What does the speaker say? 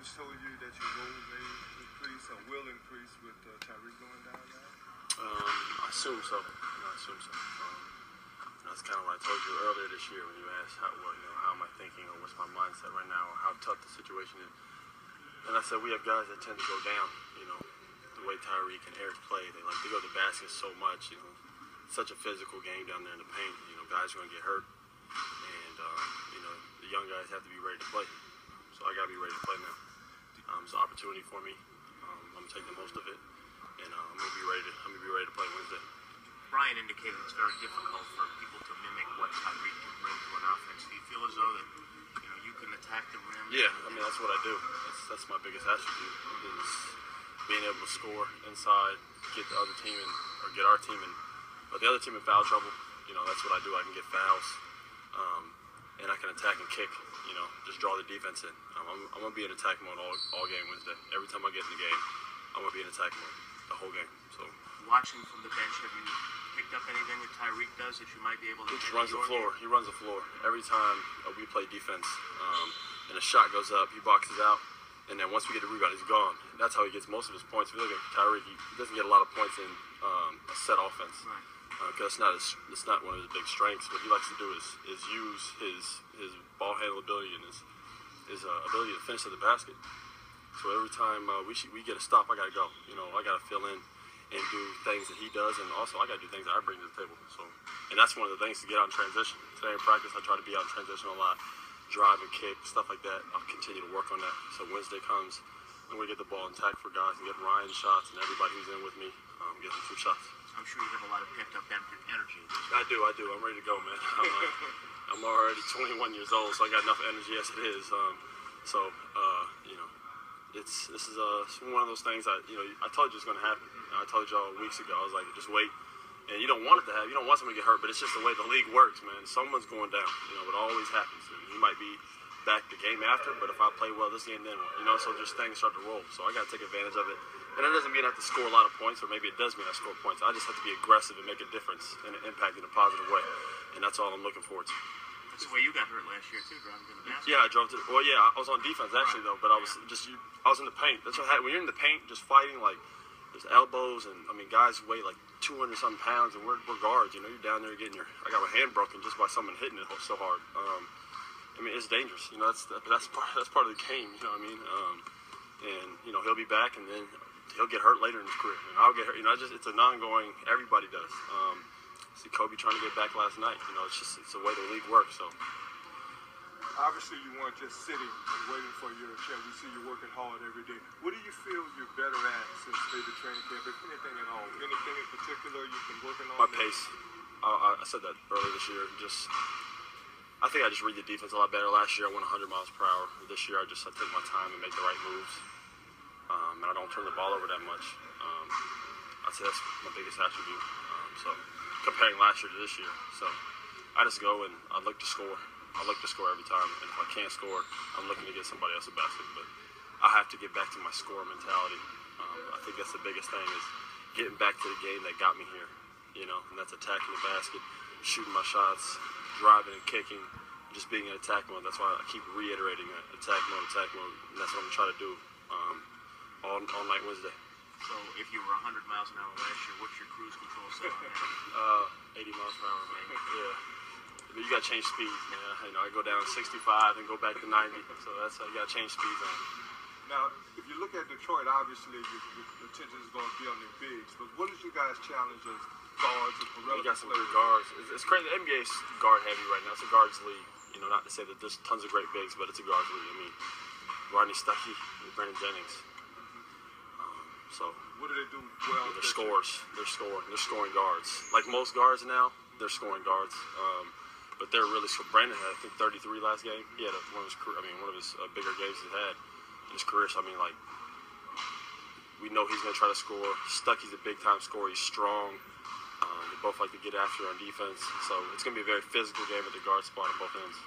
coach told you that your role may increase or will increase with Tyreke going down now? I assume so. That's kind of what I told you earlier this year when you asked how am I thinking or what's my mindset right now or how tough the situation is. And I said we have guys that tend to go down. The way Tyreke and Eric play, they like to go to the basket so much. Such a physical game down there in the paint. Guys are going to get hurt, and the young guys have to be ready to play. So I got to be ready to play now. It's an opportunity for me. I'm going to take the most of it, and I'm going to be ready to play Wednesday. Brian indicated it's very difficult for people to mimic what Tyreke can bring to an offense. Do you feel as though that you can attack the rim? Yeah, that's what I do. That's my biggest attribute is being able to score inside, get the other team or get our team or the other team in foul trouble. That's what I do. I can get fouls, and I can attack and kick. Just draw the defense in. I'm going to be in attack mode all game Wednesday. Every time I get in the game, I'm going to be in attack mode the whole game. So watching from the bench, have you picked up anything that Tyreke does that you might be able to? He runs the floor. He runs the floor every time we play defense, and a shot goes up. He boxes out, and then once we get the rebound, he's gone. That's how he gets most of his points. If you look at Tyreke, he doesn't get a lot of points in a set offense. Right. Because it's not one of his big strengths. What he likes to do is use his ball handle ability and his ability to finish at the basket. So every time we get a stop, I gotta go. I gotta fill in and do things that he does, and also I gotta do things that I bring to the table. So, and that's one of the things to get out in transition. Today in practice, I try to be out in transition a lot, drive and kick, stuff like that. I'll continue to work on that. So Wednesday comes, and we get the ball intact for guys and get Ryan shots and everybody who's in with me get them 2 shots. I'm sure you have a lot of pent up energy. I do. I'm ready to go, man. I'm already 21 years old, so I got enough energy as it is. This is one of those things I told you it's going to happen. I told y'all weeks ago. I was like, just wait. And you don't want it to happen. You don't want someone to get hurt, but it's just the way the league works, man. Someone's going down. It always happens. And he might be back the game after, but if I play well this game, then so just things start to roll. So I got to take advantage of it. And that doesn't mean I have to score a lot of points, or maybe it does mean I score points. I just have to be aggressive and make a difference and impact in a positive way. And that's all I'm looking forward to. That's the way you got hurt last year too, driving to the basket. Yeah, I drove to. Well, yeah, I was on defense actually though, but I was in the paint. That's what when you're in the paint, just fighting like there's elbows and guys weigh like 200 something pounds and we're guards. You're down there getting I got my hand broken just by someone hitting it so hard. It's dangerous. That's part of the game. You know what I mean? And he'll be back, and then he'll get hurt later in his career, and I'll get hurt. It's an ongoing. Everybody does. See Kobe trying to get back last night. It's the way the league works. So obviously you weren't just sitting and waiting for your check. We see you working hard every day. What do you feel you're better at since maybe training camp, if anything at all? Anything in particular you've been working on? My pace. I said that earlier this year. I think I just read the defense a lot better. Last year I went 100 miles per hour. This year I take my time and make the right moves. And I don't turn the ball over that much. I'd say that's my biggest attribute. So comparing last year to this year. So I just go and I look to score. I look to score every time. And if I can't score, I'm looking to get somebody else a basket. But I have to get back to my score mentality. I think that's the biggest thing is getting back to the game that got me here. And that's attacking the basket, shooting my shots, driving and kicking, just being in attack mode. That's why I keep reiterating that attack mode. And that's what I'm trying to do all night Wednesday. So if you were 100 miles an hour last year, what's your cruise control set on that? 80 miles per hour, man. Yeah. But you got to change speeds, man. I go down 65 and go back to 90. So that's how you got to change speeds on. Now, if you look at Detroit, obviously your attention is going to be on the bigs. But what is your guys' challenge as guards and for You got some good guards. It's crazy. The NBA's guard heavy right now. It's a guards league. Not to say that there's tons of great bigs, but it's a guards league. Rodney Stuckey and Brandon Jennings. So what do they do well? They're scorers. They're scoring guards. Like most guards now, they're scoring guards. But they're really Brandon had I think 33 last game. He had one of his bigger games he's had in his career. So we know he's going to try to score. Stuckey's a big time scorer. He's strong. They both like to get after on defense. So it's going to be a very physical game at the guard spot on both ends.